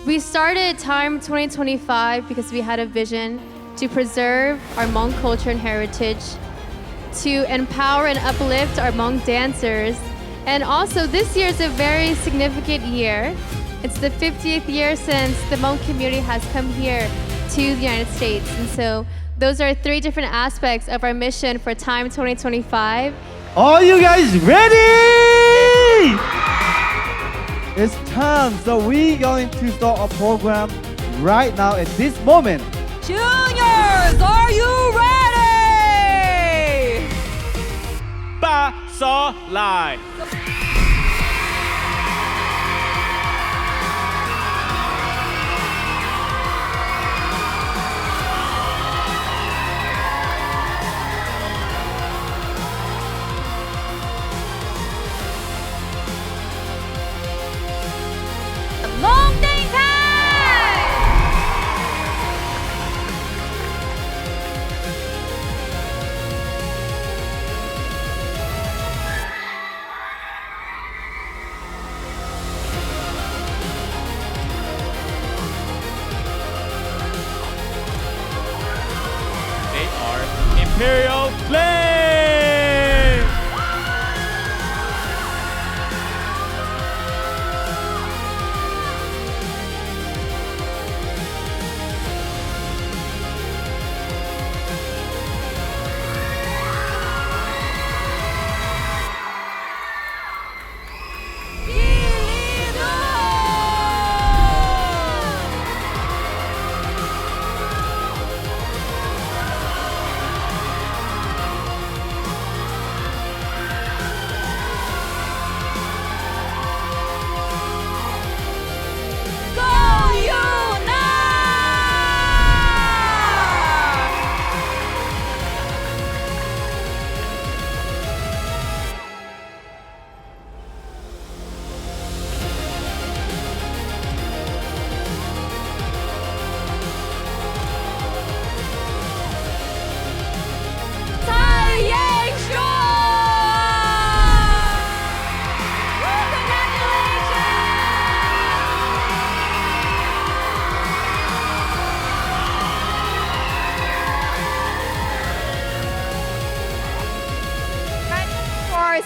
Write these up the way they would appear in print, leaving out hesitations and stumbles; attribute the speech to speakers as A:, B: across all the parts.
A: We started Time 2025 because we had a vision to preserve our Hmong culture and heritage, to empower and uplift our Hmong dancers, and also this year is a very significant year. It's the 50th year since the Hmong community has come here to the United States, and so those are 3 different aspects of our mission for Time 2025.
B: Are you guys ready? It's time, so we're going to start our program right now at this moment.
C: Juniors, are you ready?
D: 八所來。
C: Long day time!
D: They are Imperial Flame.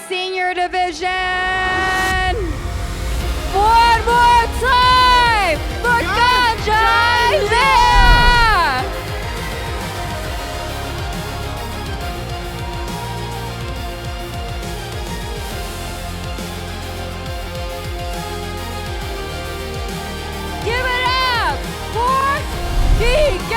C: Senior division. One more time for Ganjai Leah. Give it up for PK.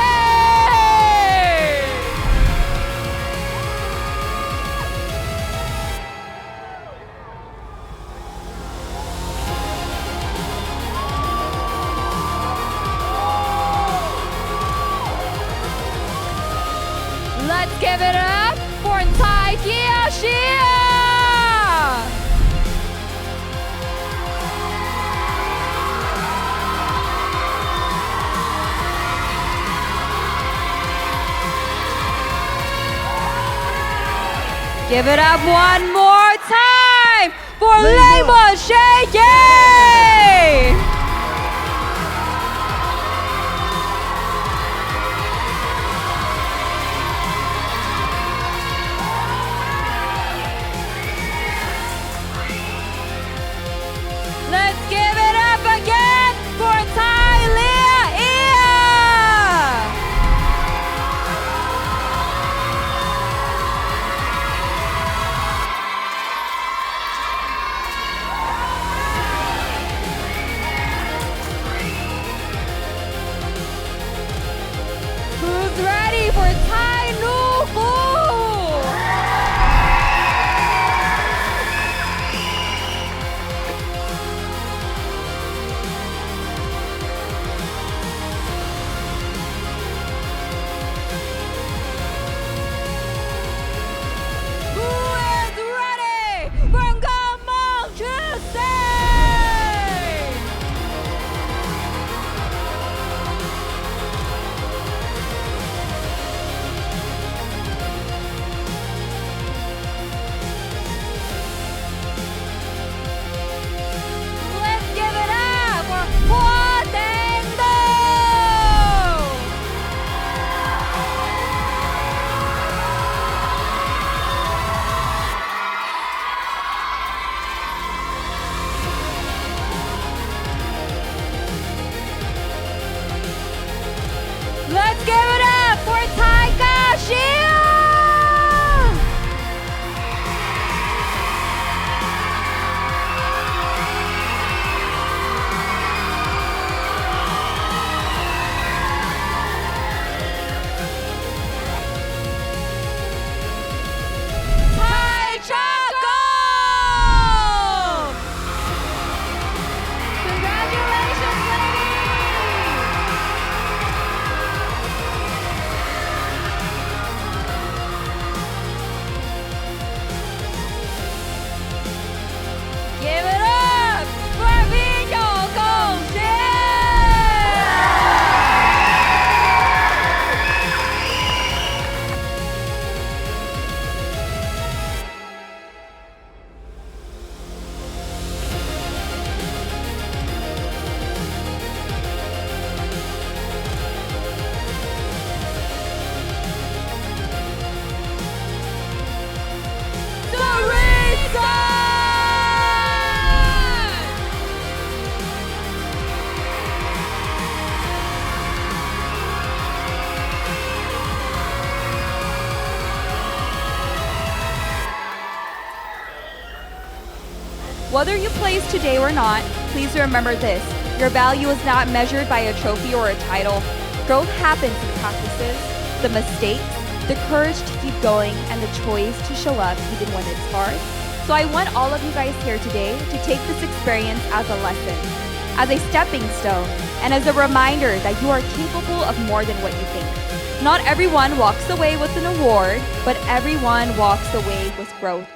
C: Let's give it up for Tai Kiyoshia! Give it up one more time for Lemon Shake! Let's give it up again for Tylia Ia! Whether you place today or not, please remember this. Your value is not measured by a trophy or a title. Growth happens in practices, the mistakes, the courage to keep going, and the choice to show up even when it's hard. So I want all of you guys here today to take this experience as a lesson, as a stepping stone, and as a reminder that you are capable of more than what you think. Not everyone walks away with an award, but everyone walks away with growth.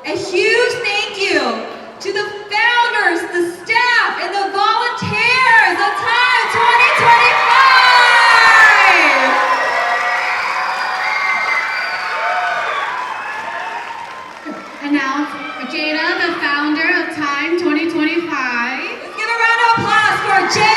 E: A huge thank you to the founders, the staff, and the volunteers of Time 2025!
F: Announce Jada, the founder of Time 2025.
E: Let's give a round of applause for Jada!